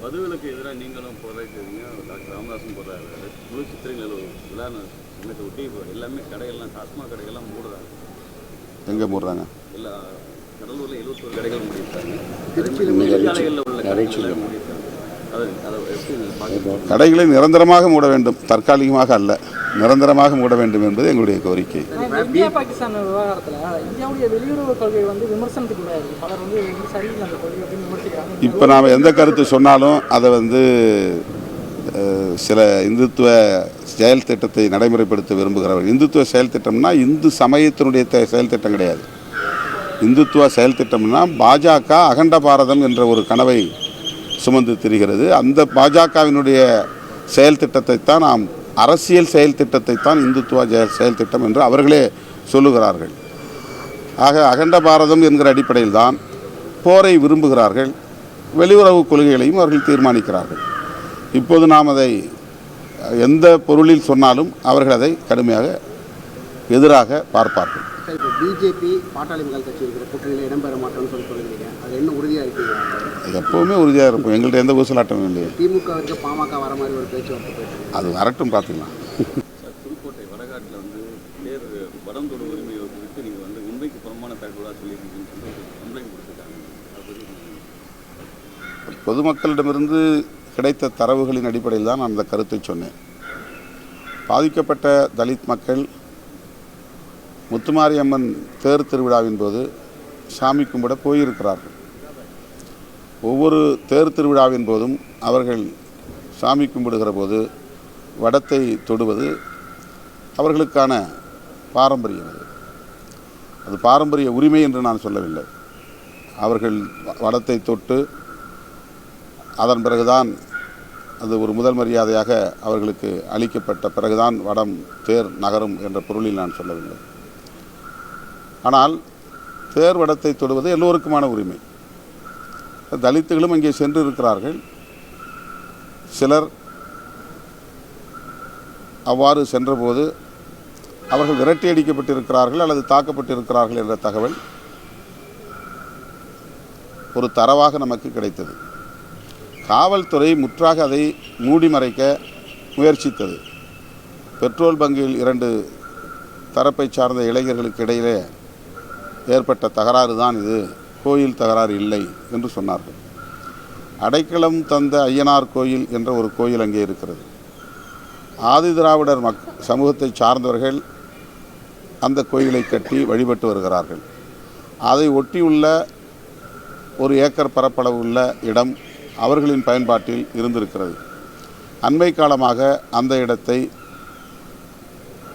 மதுவிலக்கு எதிராக நீங்களும் போராடுறீங்க, டாக்டர் ராமதாஸும் போராடுறாரு. முழு சித்திரை விழா சமயத்தை ஒட்டி எல்லாமே கடைகள்லாம், டாஸ்மாக் கடைகள்லாம் மூடுறாங்க. எங்கே மூடுறாங்க? எல்லா கடலூரில் 71 கடைகள் மூடியிருக்காங்க. நெடுஞ்சாலைகளில் உள்ள கடைகள் மூடியிருக்காங்க. கடைகளை நிரந்தரமாக மூட வேண்டும், தற்காலிகமாக அல்ல, நிரந்தரமாக மூட வேண்டும் என்பது எங்களுடைய கோரிக்கை. இந்தியா பாகிஸ்தான் விவகாரத்தில் இந்தியாவுடைய வெளியுறவு கொள்கை விமர்சனத்துக்கு உள்ளாது. பலர் சரியில்லை அந்த கொள்கை அப்படின்னு விமர்சிக்கிறாங்க. இப்போ நாம் எந்த கருத்து சொன்னாலும் அதை சில இந்துத்துவ செயல் திட்டத்தை நடைமுறைப்படுத்த விரும்புகிறவர். இந்துத்துவ செயல் திட்டம்னா இந்து சமயத்தினுடைய செயல் திட்டம் கிடையாது. இந்துத்துவ செயல் திட்டம்னா பாஜக அகண்ட பாரதம் என்ற ஒரு கனவை சுமந்து திரிகிறது. அந்த பாஜகவினுடைய செயல் திட்டத்தை தான் நாம் அரசியல் செயல் திட்டத்தை தான் இந்துத்துவ செயல் திட்டம் என்று அவர்களே சொல்லுகிறார்கள். ஆக அகண்ட பாரதம் என்கிற அடிப்படையில் தான் போரை விரும்புகிறார்கள். வெளியுறவு கொள்கைகளையும் அவர்கள் தீர்மானிக்கிறார்கள். இப்போது நாம் அதை எந்த பொருளில் சொன்னாலும் அவர்கள் அதை கடுமையாக எதிராக பார்ப்பார்கள். இப்போ பிஜேபி பாட்டாளி மக்கள் கட்சி இருக்கிற கூட்டணியில் இடம்பெற மாட்டோம்னு சொல்லுறீங்க, அது என்ன உறுதியாக இருக்கீங்க? எப்போவுமே உறுதியாக இருப்போம், எங்கள்கிட்ட எந்த ஊசலாட்டமும் இல்லையே. திமுக வரைக்கும் பாமக வர மாதிரி ஒரு பேச்சுவார்த்தை போயிட்டு அது வரட்டும், பார்த்துக்கலாம். புதுக்கோட்டை வடகாட்டில் தேர் வடந்தோடு உரிமை குறித்து நீங்கள் உண்மைக்கு புறமான தகவலாக சொல்லியிருக்கீங்கன்னு சொல்லி கம்ப்ளைண்ட் கொடுத்துருக்காங்க. பொதுமக்களிடமிருந்து கிடைத்த தரவுகளின் அடிப்படையில் தான் நான் அந்த கருத்தை சொன்னேன். பாதிக்கப்பட்ட தலித் மக்கள் முத்துமாரியம்மன் தேர் திருவிழாவின் போது சாமி கும்பிட போயிருக்கிறார்கள். ஒவ்வொரு தேர் திருவிழாவின் போதும் அவர்கள் சாமி கும்பிடுகிற போது வடத்தை தொடுவது அவர்களுக்கான பாரம்பரியம். அது பாரம்பரிய உரிமை என்று நான் சொல்லவில்லை. அவர்கள் வடத்தை தொட்டு அதன் பிறகுதான் அது ஒரு முதல் மரியாதையாக அவர்களுக்கு அளிக்கப்பட்ட பிறகுதான் வடம் தேர் நகரும் என்ற பொருளில் நான் சொல்லவில்லை. ஆனால் தேர் வடத்தை தொடுவது எல்லோருக்குமான உரிமை. தலித்துகளும் அங்கே சென்று இருக்கிறார்கள். சிலர் அவ்வாறு சென்றபோது அவர்கள் விரட்டி அடிக்கப்பட்டிருக்கிறார்கள் அல்லது தாக்கப்பட்டிருக்கிறார்கள் என்ற தகவல் ஒரு தரவாக நமக்கு கிடைத்தது. காவல்துறை முற்றாக அதை மூடி மறைக்க முயற்சித்தது. பெட்ரோல் பங்கில் 2 தரப்பை சார்ந்த இளைஞர்களுக்கு இடையிலே ஏற்பட்ட தகராறு தான் இது, கோயில் தகராறு இல்லை என்று சொன்னார்கள். அடைக்கலம் தந்த ஐயனார் கோயில் என்ற ஒரு கோயில் அங்கே இருக்கிறது. ஆதி திராவிடர் சமூகத்தை சார்ந்தவர்கள் அந்த கோயிலை கட்டி வழிபட்டு வருகிறார்கள். அதை ஒட்டியுள்ள 1 ஏக்கர் பரப்பளவு உள்ள இடம் அவர்களின் பயன்பாட்டில் இருந்திருக்கிறது. அண்மை காலமாக அந்த இடத்தை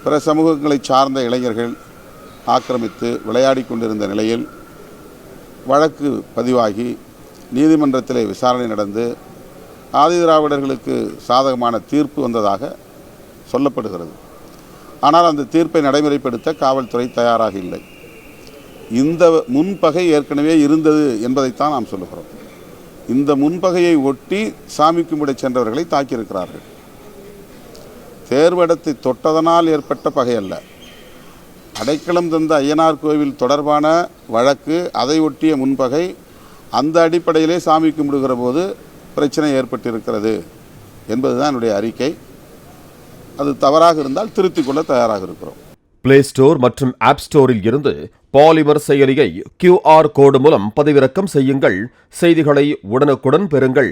பிற சமூகங்களை சார்ந்த இளைஞர்கள் ஆக்கிரமித்து விளையாடி கொண்டிருந்த நிலையில் வழக்கு பதிவாகி நீதிமன்றத்திலே விசாரணை நடந்து ஆதி திராவிடர்களுக்கு சாதகமான தீர்ப்பு வந்ததாக சொல்லப்படுகிறது. ஆனால் அந்த தீர்ப்பை நடைமுறைப்படுத்த காவல்துறை தயாராக இல்லை. இந்த முன்பகை ஏற்கனவே இருந்தது என்பதைத்தான் நாம் சொல்லுகிறோம். இந்த முன்பகையை ஒட்டி சாமி கும்பிட சென்றவர்களை தாக்கியிருக்கிறார்கள். தேர்வடத்தை தொட்டதனால் ஏற்பட்ட பகை அல்ல. அடைக்கலம் தந்த ஐயனார் கோவில் தொடர்பான வழக்கு, அதை ஒட்டிய முன்பகை, அந்த அடிப்படையிலே சாமி கும்பிடுகிற போது பிரச்சனை ஏற்பட்டிருக்கிறது என்பதுதான் என்னுடைய அறிக்கை. அது தவறாக இருந்தால் திருத்திக் கொள்ள தயாராக இருக்கிறோம். பிளே ஸ்டோர் மற்றும் ஆப் ஸ்டோரில் இருந்து பாலிமர் செயலியை QR கோடு மூலம் பதிவிறக்கம் செய்யுங்கள். செய்திகளை உடனுக்குடன் பெறுங்கள்.